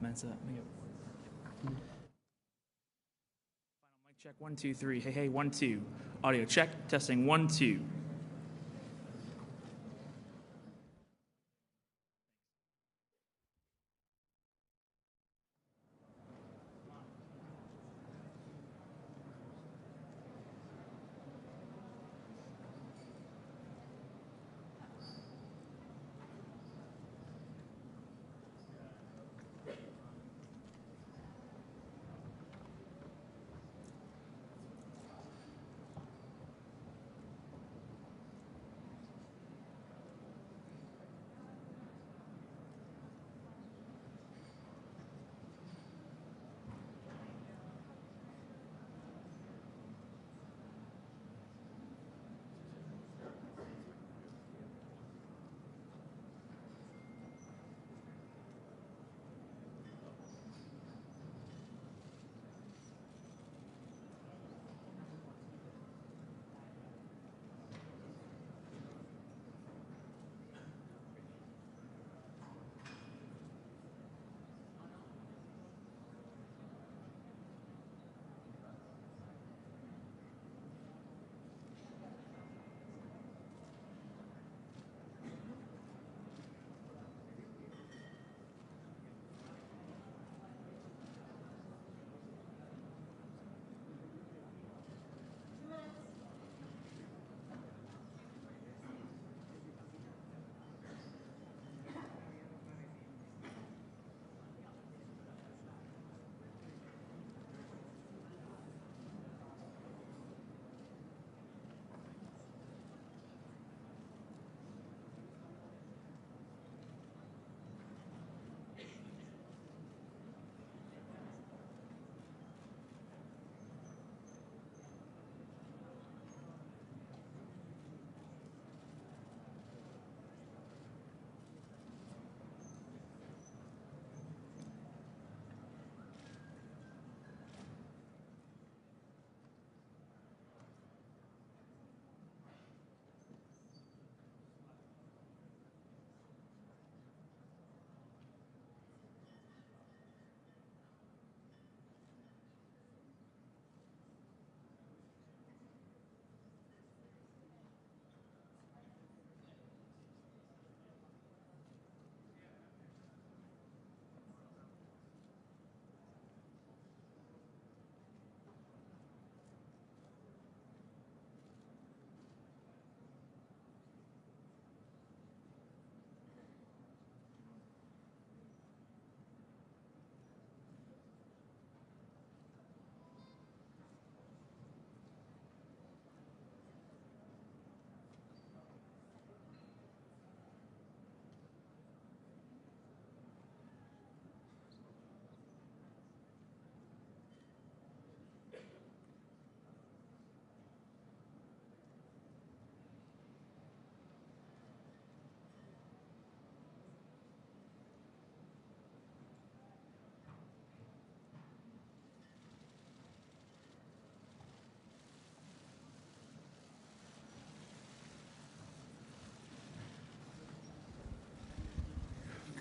Mensa, make it. Final mic check, 1, 2, 3. Hey, hey, 1, 2. Audio check, testing, 1, 2.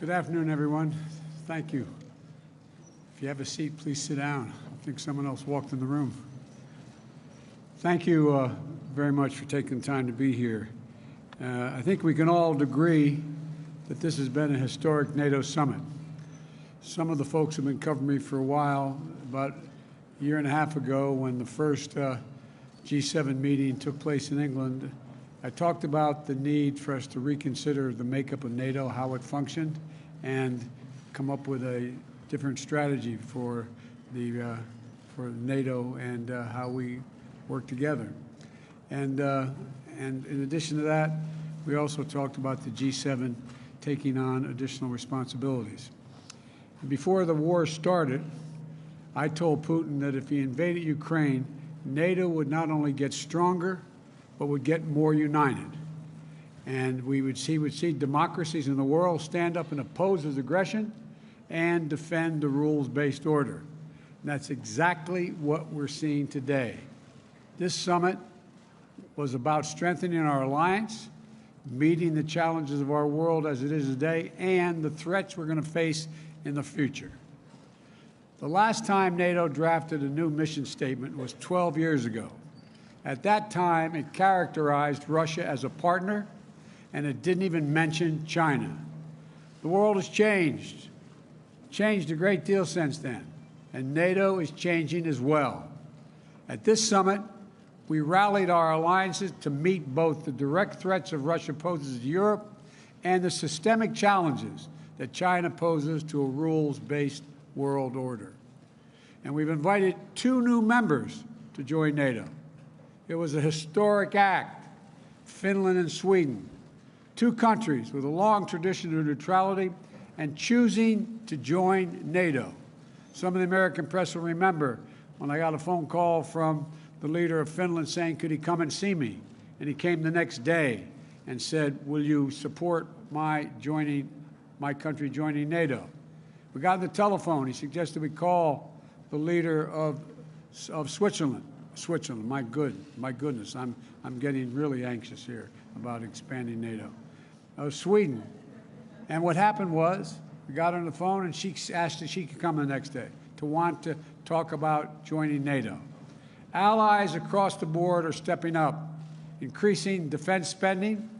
Good afternoon, everyone. Thank you. If you have a seat, please sit down. I think someone else walked in the room. Thank you very much for taking the time to be here. I think we can all agree that this has been a historic NATO summit. Some of the folks have been covering me for a while. About a year and a half ago, when the first G7 meeting took place in England, I talked about the need for us to reconsider the makeup of NATO, how it functioned, and come up with a different strategy for NATO and how we work together. And in addition to that, we also talked about the G7 taking on additional responsibilities. Before the war started, I told Putin that if he invaded Ukraine, NATO would not only get stronger, but would get more united. And he would see democracies in the world stand up and oppose his aggression and defend the rules-based order. And that's exactly what we're seeing today. This summit was about strengthening our alliance, meeting the challenges of our world as it is today, and the threats we're going to face in the future. The last time NATO drafted a new mission statement was 12 years ago. At that time, it characterized Russia as a partner, and it didn't even mention China. The world has changed a great deal since then, and NATO is changing as well. At this summit, we rallied our alliances to meet both the direct threats of Russia poses to Europe and the systemic challenges that China poses to a rules-based world order. And we've invited 2 new members to join NATO. It was a historic act, Finland and Sweden, 2 countries with a long tradition of neutrality and choosing to join NATO. Some of the American press will remember when I got a phone call from the leader of Finland saying, could he come and see me? And he came the next day and said, will you support my country joining NATO? We got on the telephone. He suggested we call the leader of Switzerland. Switzerland, my goodness, I'm getting really anxious here about expanding NATO. Sweden. And what happened was, we got on the phone and she asked if she could come the next day to want to talk about joining NATO. Allies across the board are stepping up, increasing defense spending.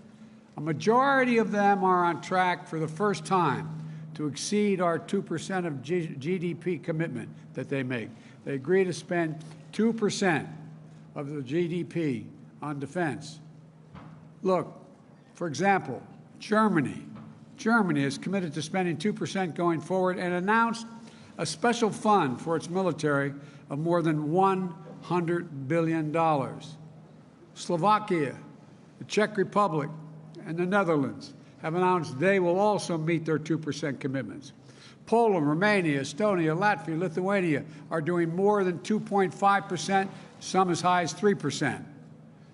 A majority of them are on track for the first time to exceed our 2% of GDP commitment that they make. They agree to spend 2% of the GDP on defense. Look, for example, Germany. Germany is committed to spending 2% going forward and announced a special fund for its military of more than $100 billion. Slovakia, the Czech Republic, and the Netherlands have announced they will also meet their 2% commitments. Poland, Romania, Estonia, Latvia, Lithuania are doing more than 2.5%, some as high as 3%.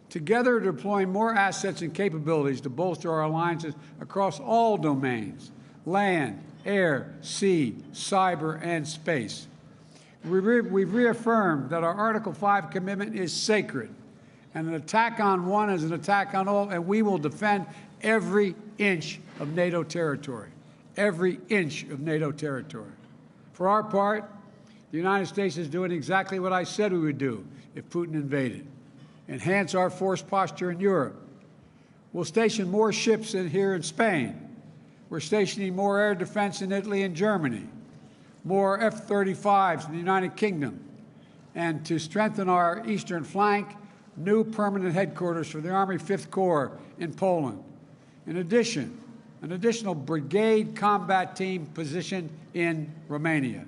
Together, deploying more assets and capabilities to bolster our alliances across all domains: land, air, sea, cyber, and space. We've reaffirmed that our Article 5 commitment is sacred, and an attack on one is an attack on all, and we will defend every inch of NATO territory. Every inch of NATO territory. For our part, the United States is doing exactly what I said we would do if Putin invaded. Enhance our force posture in Europe. We'll station more ships here in Spain. We're stationing more air defense in Italy and Germany, more F-35s in the United Kingdom, and to strengthen our eastern flank, new permanent headquarters for the Army 5th Corps in Poland. In addition, an additional brigade combat team position in Romania,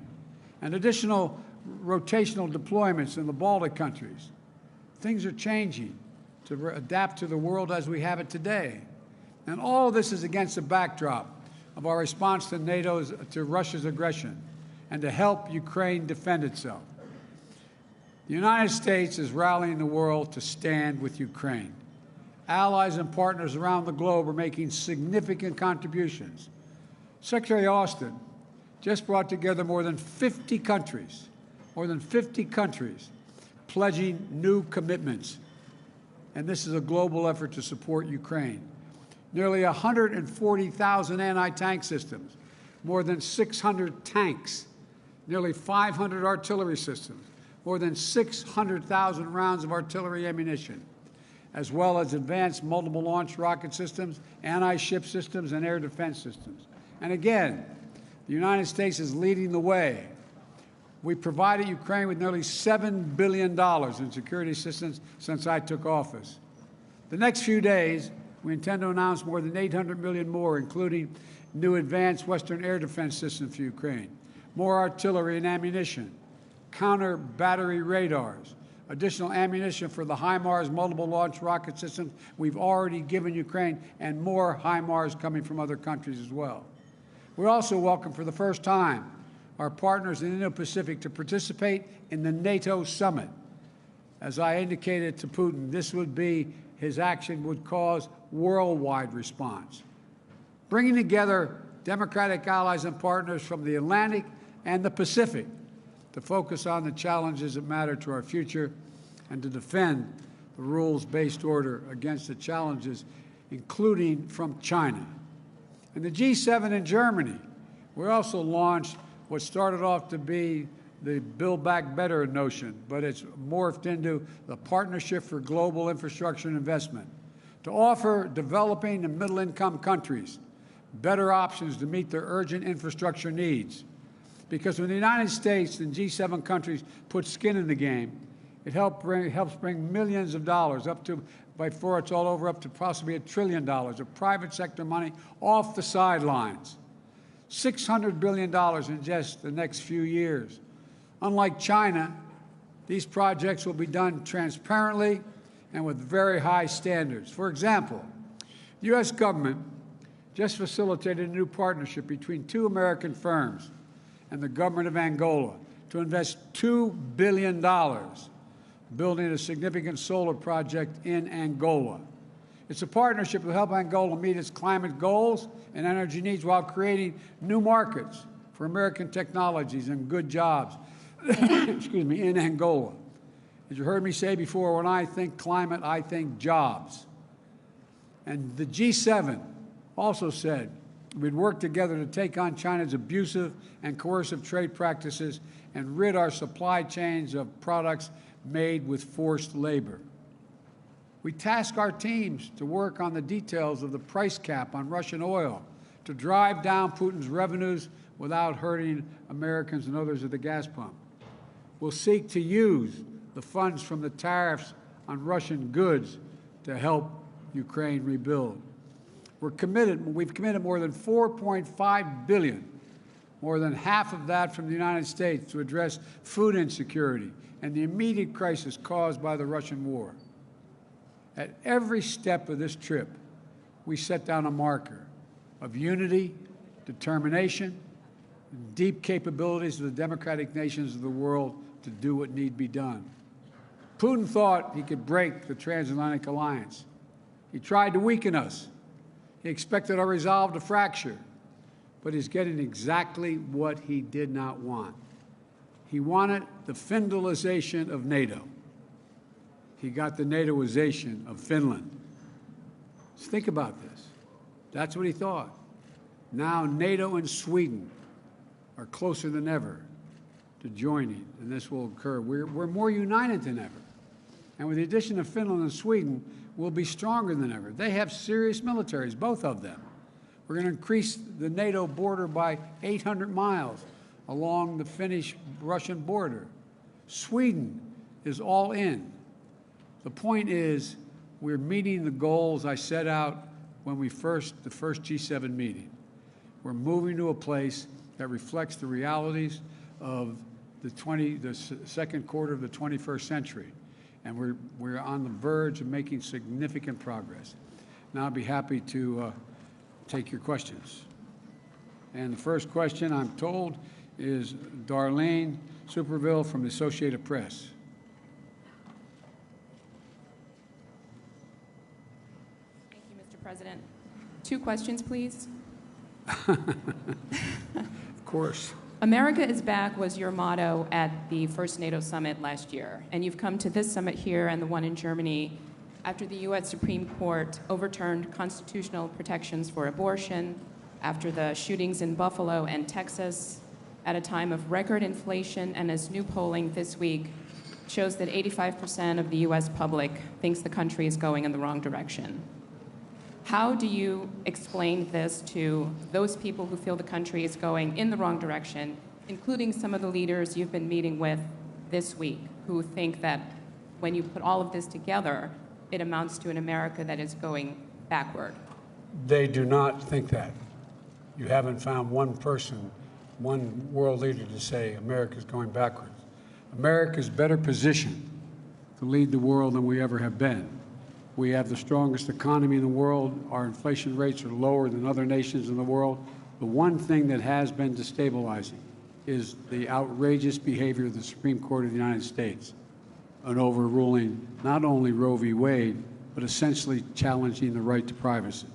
and additional rotational deployments in the Baltic countries. Things are changing to adapt to the world as we have it today. And all this is against the backdrop of our response to Russia's aggression and to help Ukraine defend itself. The United States is rallying the world to stand with Ukraine. Allies and partners around the globe are making significant contributions. Secretary Austin just brought together more than 50 countries, pledging new commitments. And this is a global effort to support Ukraine. Nearly 140,000 anti-tank systems, more than 600 tanks, nearly 500 artillery systems, more than 600,000 rounds of artillery ammunition, as well as advanced multiple launch rocket systems, anti-ship systems, and air defense systems. And again, the United States is leading the way. We provided Ukraine with nearly $7 billion in security assistance since I took office. The next few days, we intend to announce more than $800 million more, including new advanced Western air defense systems for Ukraine, more artillery and ammunition, counter battery radars, additional ammunition for the HIMARS multiple launch rocket systems we've already given Ukraine, and more HIMARS coming from other countries as well. We also welcome for the first time our partners in the Indo-Pacific to participate in the NATO summit. As I indicated to Putin, his action would cause worldwide response. Bringing together democratic allies and partners from the Atlantic and the Pacific to focus on the challenges that matter to our future and to defend the rules-based order against the challenges, including from China. In the G7 in Germany, we also launched what started off to be the Build Back Better notion, but it's morphed into the Partnership for Global Infrastructure and Investment to offer developing and middle-income countries better options to meet their urgent infrastructure needs. Because when the United States and G7 countries put skin in the game, it helps bring millions of dollars up to, before it's all over, up to possibly $1 trillion of private sector money off the sidelines. $600 billion in just the next few years. Unlike China, these projects will be done transparently and with very high standards. For example, the U.S. government just facilitated a new partnership between two American firms and the government of Angola to invest $2 billion building a significant solar project in Angola. It's a partnership that will help Angola meet its climate goals and energy needs while creating new markets for American technologies and good jobs excuse me, in Angola. As you heard me say before, when I think climate, I think jobs. And the G7 also said we'd work together to take on China's abusive and coercive trade practices and rid our supply chains of products made with forced labor. We task our teams to work on the details of the price cap on Russian oil to drive down Putin's revenues without hurting Americans and others at the gas pump. We'll seek to use the funds from the tariffs on Russian goods to help Ukraine rebuild. We've committed more than $4.5 billion, more than half of that from the United States, to address food insecurity and the immediate crisis caused by the Russian war. At every step of this trip, we set down a marker of unity, determination, and deep capabilities of the democratic nations of the world to do what need be done. Putin thought he could break the transatlantic alliance. He tried to weaken us. He expected our resolve to fracture, but he's getting exactly what he did not want. He wanted the Finlandization of NATO. He got the NATOization of Finland. Just think about this. That's what he thought. Now NATO and Sweden are closer than ever to joining, and this will occur. We're more united than ever. And with the addition of Finland and Sweden, we'll be stronger than ever. They have serious militaries, both of them. We're going to increase the NATO border by 800 miles along the Finnish-Russian border. Sweden is all in. The point is, we're meeting the goals I set out when the first G7 meeting. We're moving to a place that reflects the realities of the second quarter of the 21st century. And we're on the verge of making significant progress. Now I'd be happy to take your questions. And the first question, I'm told, is Darlene Superville from the Associated Press. Thank you, Mr. President. 2 questions, please. Of course. America is back was your motto at the first NATO summit last year, and you've come to this summit here and the one in Germany after the U.S. Supreme Court overturned constitutional protections for abortion, after the shootings in Buffalo and Texas, at a time of record inflation, and as new polling this week shows that 85% of the U.S. public thinks the country is going in the wrong direction. How do you explain this to those people who feel the country is going in the wrong direction, including some of the leaders you've been meeting with this week, who think that when you put all of this together, it amounts to an America that is going backward? They do not think that. You haven't found one person, one world leader to say America's going backwards. America's better positioned to lead the world than we ever have been. We have the strongest economy in the world. Our inflation rates are lower than other nations in the world. The one thing that has been destabilizing is the outrageous behavior of the Supreme Court of the United States in overruling not only Roe v. Wade, but essentially challenging the right to privacy.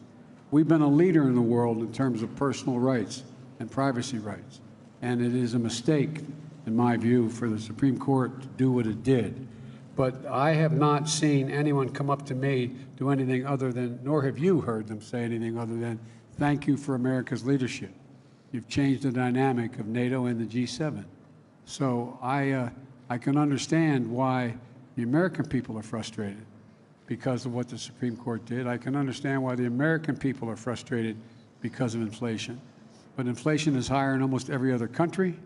We've been a leader in the world in terms of personal rights and privacy rights. And it is a mistake, in my view, for the Supreme Court to do what it did. But I have not seen anyone come up to me do anything other than, nor have you heard them say anything other than, thank you for America's leadership. You've changed the dynamic of NATO and the G7. So I can understand why the American people are frustrated because of what the Supreme Court did. I can understand why the American people are frustrated because of inflation. But inflation is higher in almost every other country.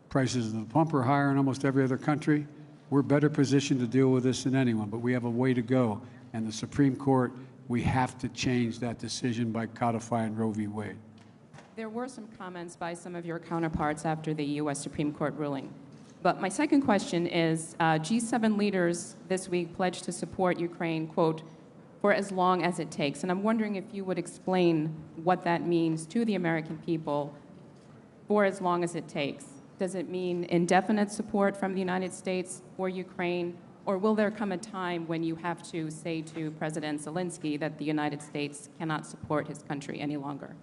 Prices at the pump are higher in almost every other country. We're better positioned to deal with this than anyone, but we have a way to go. And the Supreme Court, we have to change that decision by codifying Roe v. Wade. There were some comments by some of your counterparts after the U.S. Supreme Court ruling. But my second question is, G7 leaders this week pledged to support Ukraine, quote, for as long as it takes. And I'm wondering if you would explain what that means to the American people, for as long as it takes. Does it mean indefinite support from the United States for Ukraine? Or will there come a time when you have to say to President Zelensky that the United States cannot support his country any longer?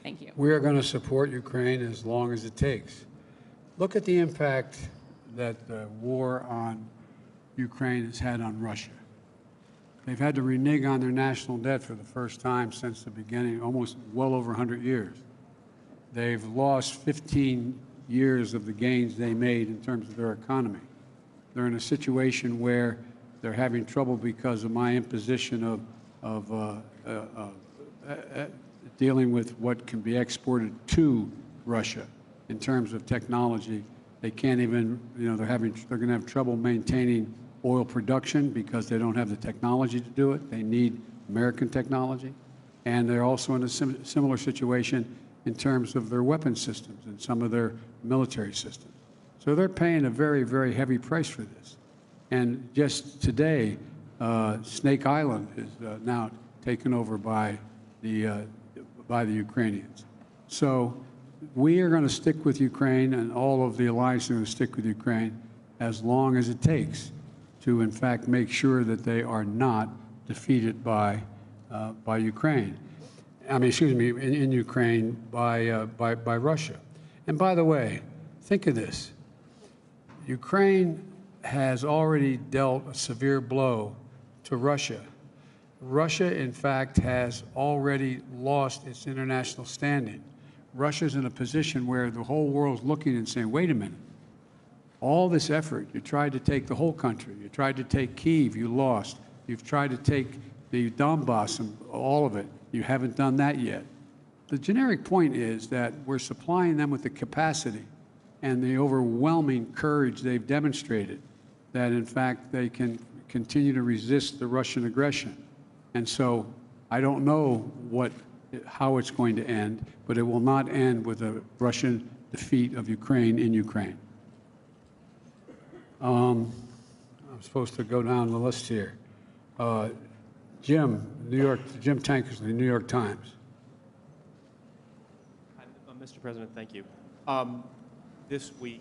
Thank you. We are going to support Ukraine as long as it takes. Look at the impact that the war on Ukraine has had on Russia. They've had to renege on their national debt for the first time since the beginning, almost well over 100 years. They've lost 15 years of the gains they made in terms of their economy. They're in a situation where they're having trouble because of my imposition of dealing with what can be exported to Russia in terms of technology. They can't even, they're going to have trouble maintaining oil production because they don't have the technology to do it. They need American technology. And they're also in a similar situation in terms of their weapon systems and some of their military systems. So they're paying a very, very heavy price for this. And just today, Snake Island is now taken over by the Ukrainians. So we are going to stick with Ukraine, and all of the alliance are going to stick with Ukraine as long as it takes to, in fact, make sure that they are not defeated by Ukraine. In Ukraine by Russia. And by the way, think of this. Ukraine has already dealt a severe blow to Russia. Russia, in fact, has already lost its international standing. Russia's in a position where the whole world's looking and saying, wait a minute, all this effort, you tried to take the whole country, you tried to take Kyiv, you lost. You've tried to take the Donbass and all of it. You haven't done that yet. The generic point is that we're supplying them with the capacity and the overwhelming courage they've demonstrated that, in fact, they can continue to resist the Russian aggression. And so I don't know how it's going to end, but it will not end with a Russian defeat of Ukraine in Ukraine. I'm supposed to go down the list here. Jim Tankersley, New York Times. Mr. President, thank you. This week,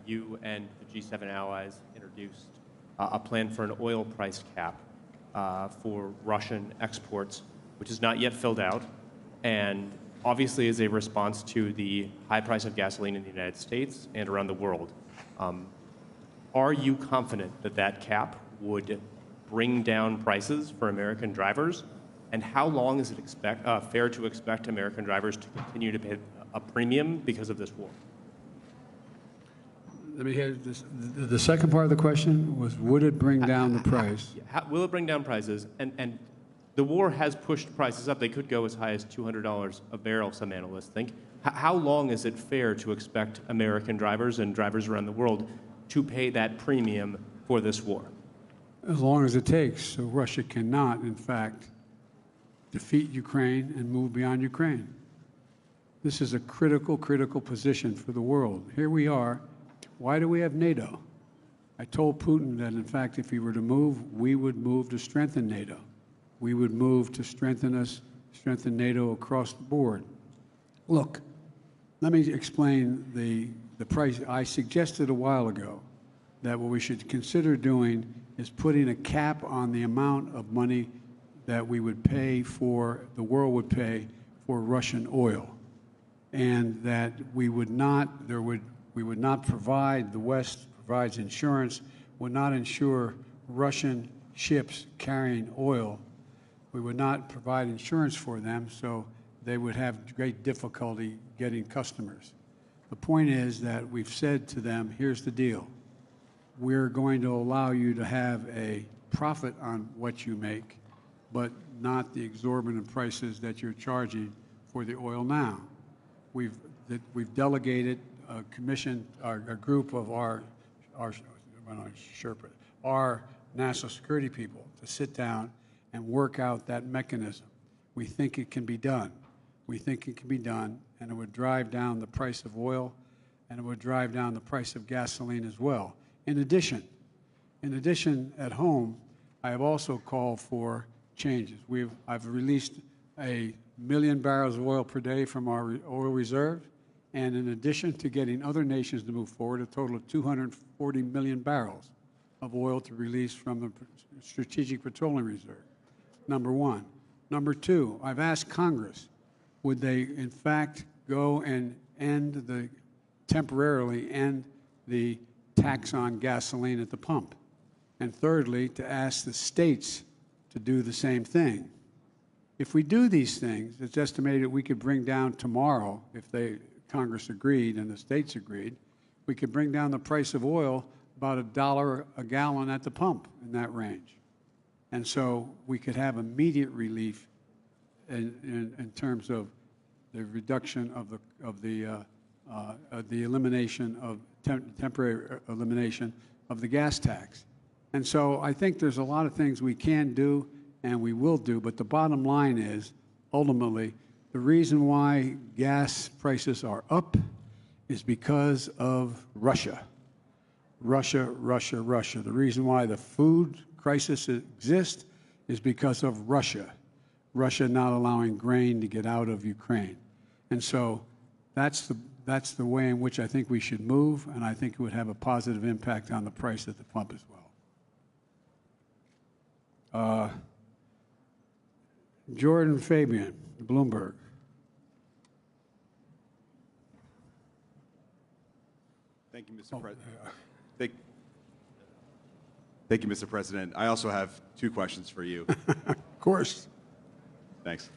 you and the G7 allies introduced a plan for an oil price cap for Russian exports, which is not yet filled out, and obviously is a response to the high price of gasoline in the United States and around the world. Are you confident that that cap would bring down prices for American drivers? And how long is it fair to expect American drivers to continue to pay a premium because of this war? Let me hear this. The second part of the question was, would it bring down the price? Will it bring down prices? And the war has pushed prices up. They could go as high as $200 a barrel, some analysts think. How long is it fair to expect American drivers and drivers around the world to pay that premium for this war? As long as it takes, so Russia cannot, in fact, defeat Ukraine and move beyond Ukraine. This is a critical position for the world. Here we are. Why do we have NATO? I told Putin that, in fact, if he were to move, we would move to strengthen NATO. We would move to strengthen NATO across the board. Look, let me explain the price. I suggested a while ago that what we should consider doing is putting a cap on the amount of money that we would pay the world would pay for Russian oil. And that we would not provide, the West provides insurance, would not insure Russian ships carrying oil. We would not provide insurance for them, so they would have great difficulty getting customers. The point is that we've said to them, here's the deal. We're going to allow you to have a profit on what you make, but not the exorbitant prices that you're charging for the oil now. We've delegated a commission, a group of our national security people to sit down and work out that mechanism. We think it can be done. We think it can be done, and it would drive down the price of oil, and it would drive down the price of gasoline as well. In addition, at home, I have also called for changes. I've released 1 million barrels of oil per day from our oil reserve, and in addition to getting other nations to move forward, a total of 240 million barrels of oil to release from the Strategic Petroleum Reserve, number one. Number two, I've asked Congress, would they in fact go and temporarily end the tax on gasoline at the pump? And thirdly, to ask the states to do the same thing. If we do these things, it's estimated we could bring down tomorrow, if Congress agreed and the states agreed, we could bring down the price of oil about $1 a gallon at the pump, in that range. And so we could have immediate relief in terms of the reduction of the elimination of temporary elimination of the gas tax. And so I think there's a lot of things we can do and we will do, but the bottom line is, ultimately, the reason why gas prices are up is because of Russia. Russia. The reason why the food crisis exists is because of Russia. Russia not allowing grain to get out of Ukraine. And so that's the way in which I think we should move, and I think it would have a positive impact on the price at the pump as well. Jordan Fabian, Bloomberg. Thank you, Mr. President. Thank you, Mr. President. I also have two questions for you. Of course. Thanks.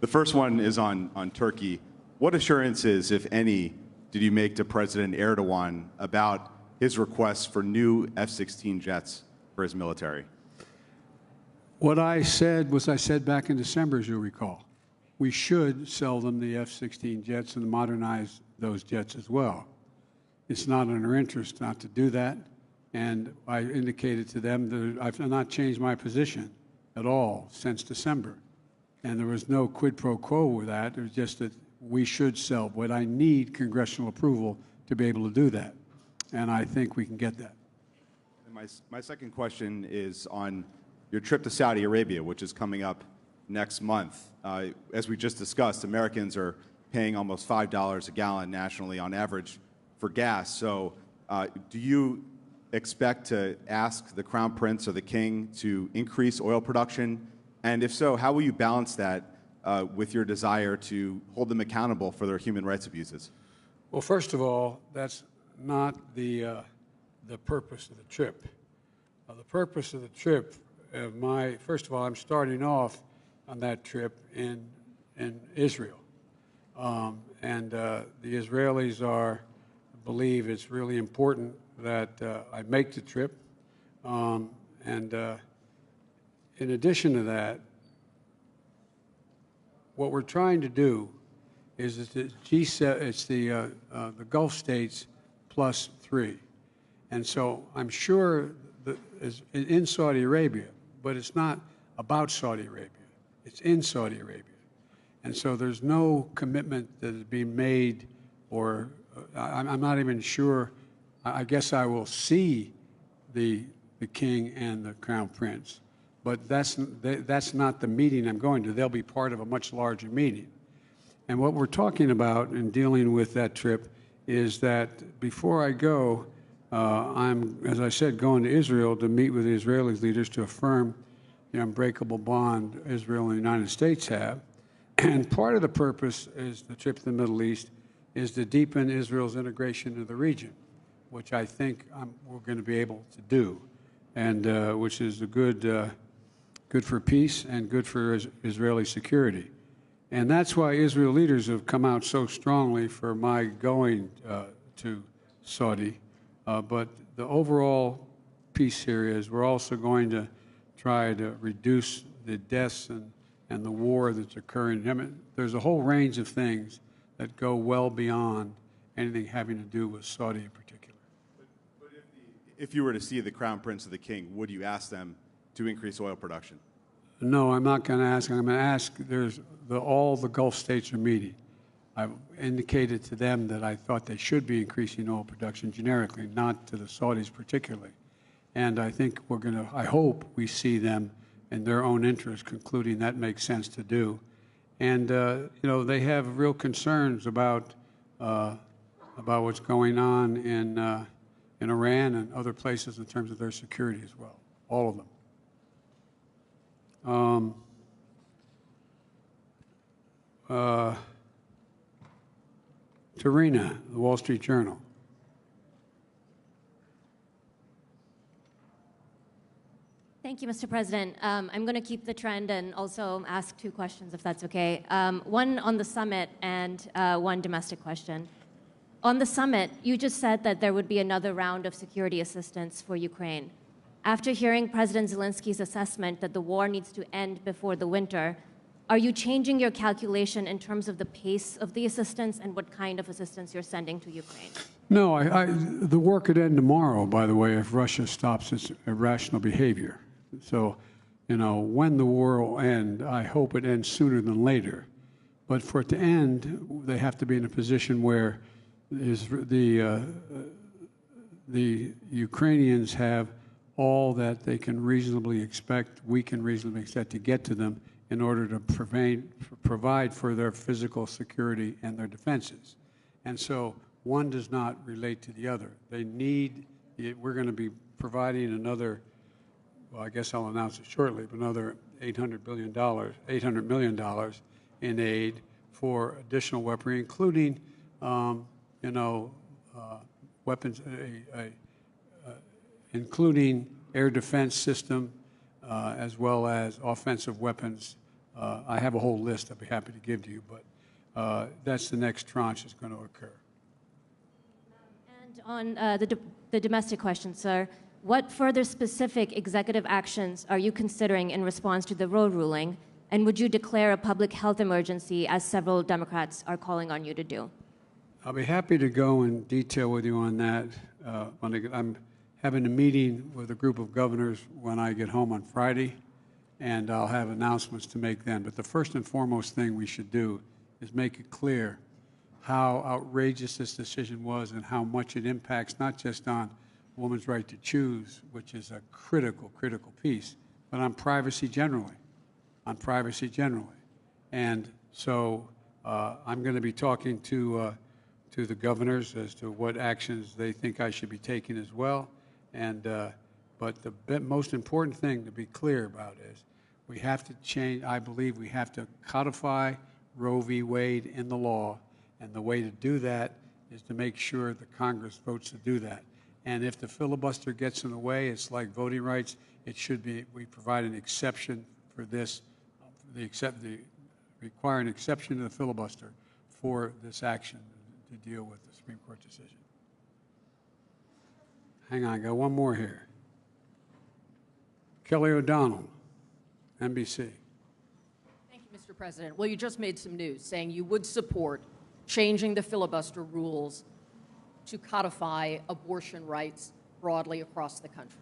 The first one is on Turkey. What assurances, if any, did you make to President Erdogan about his requests for new F-16 jets for his military? What I said was I said back in December, as you'll recall, we should sell them the F-16 jets and modernize those jets as well. It's not in our interest not to do that, and I indicated to them that I've not changed my position at all since December. And there was no quid pro quo with that. It was just that we should sell, but I need congressional approval to be able to do that, and I think we can get that. And my second question is on your trip to Saudi Arabia, which is coming up next month. As we just discussed, Americans are paying almost $5 a gallon nationally on average for gas. So do you expect to ask the Crown Prince or the King to increase oil production? And if so, how will you balance that with your desire to hold them accountable for their human rights abuses? Well, first of all, that's not the purpose of the trip. The purpose of the trip, first of all, I'm starting off on that trip in Israel. And the Israelis believe it's really important that I make the trip. In addition to that, what we're trying to do is the G7, it's the Gulf states +3. And so I'm sure that in Saudi Arabia, but it's not about Saudi Arabia. It's in Saudi Arabia. And so there's no commitment that is being made, or I'm not even sure. I guess I will see the King and the Crown Prince, but that's not the meeting I'm going to. They'll be part of a much larger meeting. And what we're talking about in dealing with that trip is that before I go, I'm, as I said, going to Israel to meet with the Israeli leaders to affirm the unbreakable bond Israel and the United States have. And part of the purpose is the trip to the Middle East is to deepen Israel's integration into the region, which I think we're going to be able to do, and which is good for peace and good for Israeli security. And that's why Israel leaders have come out so strongly for my going to Saudi. But the overall piece here is we're also going to try to reduce the deaths and the war that's occurring. I mean, there's a whole range of things that go well beyond anything having to do with Saudi in particular. But if you were to see the Crown Prince or the King, would you ask them to increase oil production? No, I'm not going to ask. I'm going to ask. All the Gulf states are meeting. I've indicated to them that I thought they should be increasing oil production generically, not to the Saudis particularly. And I think I hope we see them in their own interest concluding that makes sense to do. And, they have real concerns about what's going on in Iran and other places in terms of their security as well, all of them. Tarina, the Wall Street Journal. Thank you, Mr. President. I'm going to keep the trend and also ask 2 questions, if that's okay. One on the summit and one domestic question. On the summit, you just said that there would be another round of security assistance for Ukraine. After hearing President Zelensky's assessment that the war needs to end before the winter, are you changing your calculation in terms of the pace of the assistance and what kind of assistance you're sending to Ukraine? No, the war could end tomorrow, by the way, if Russia stops its irrational behavior. So, when the war will end, I hope it ends sooner than later. But for it to end, they have to be in a position where the Ukrainians have all that they can reasonably expect, we can reasonably expect to get to them in order to provide for their physical security and their defenses. And so one does not relate to the other. We're going to be providing another, well, I guess I'll announce it shortly, but another $800 million in aid for additional weaponry, including, weapons, including air defense system, as well as offensive weapons. I have a whole list I'd be happy to give to you, but that's the next tranche that's going to occur. And on the domestic question, sir, what further specific executive actions are you considering in response to the Roe ruling, and would you declare a public health emergency, as several Democrats are calling on you to do? I'll be happy to go in detail with you on that. I'm having a meeting with a group of governors when I get home on Friday, and I'll have announcements to make then. But the first and foremost thing we should do is make it clear how outrageous this decision was and how much it impacts not just on a woman's right to choose, which is a critical piece, but on privacy generally, And so I'm going to be talking to the governors as to what actions they think I should be taking as well. But the most important thing to be clear about is we have to change. I believe we have to codify Roe v. Wade in the law, and the way to do that is to make sure the Congress votes to do that. And if the filibuster gets in the way, it's like voting rights. It should be. We provide an exception for this. Require an exception to the filibuster for this action to deal with the Supreme Court decision. Hang on, I got one more here. Kelly O'Donnell, NBC. Thank you, Mr. President. Well, you just made some news saying you would support changing the filibuster rules to codify abortion rights broadly across the country.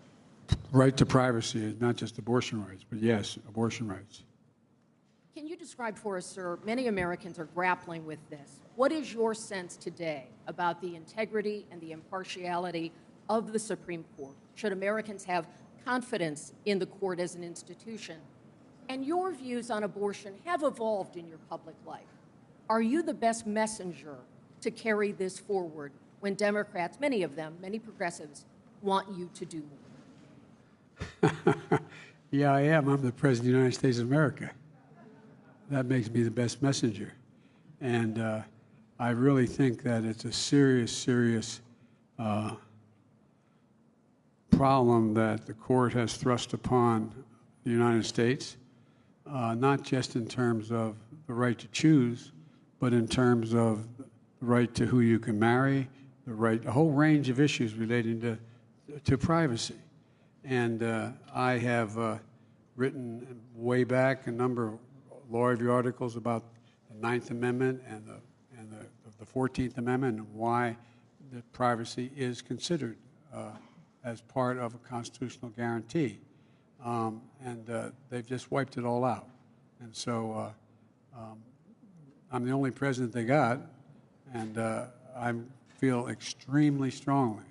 Right to privacy is not just abortion rights, but yes, abortion rights. Can you describe for us, sir, many Americans are grappling with this. What is your sense today about the integrity and the impartiality of the Supreme Court? Should Americans have confidence in the court as an institution? And your views on abortion have evolved in your public life. Are you the best messenger to carry this forward when Democrats, many of them, many progressives, want you to do more? Yeah, I am. I'm the President of the United States of America. That makes me the best messenger. And I really think that it's a serious problem that the court has thrust upon the United States. not just in terms of the right to choose, but in terms of the right to who you can marry, a whole range of issues relating to privacy. And I have written way back a number of law review articles about the Ninth Amendment and the 14th Amendment and why the privacy is considered as part of a constitutional guarantee. They've just wiped it all out. And so I'm the only president they got, and I feel extremely strongly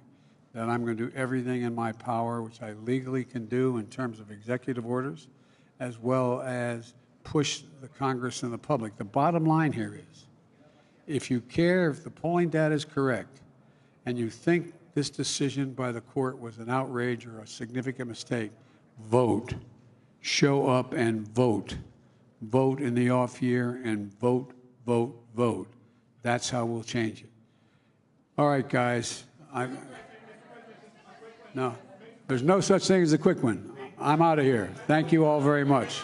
that I'm going to do everything in my power, which I legally can do in terms of executive orders, as well as push the Congress and the public. The bottom line here is, if you care, if the polling data is correct, and you think this decision by the court was an outrage or a significant mistake, vote. Show up and vote. Vote in the off year and vote, vote, vote. That's how we'll change it. All right, guys. No, there's no such thing as a quick one. I'm out of here. Thank you all very much.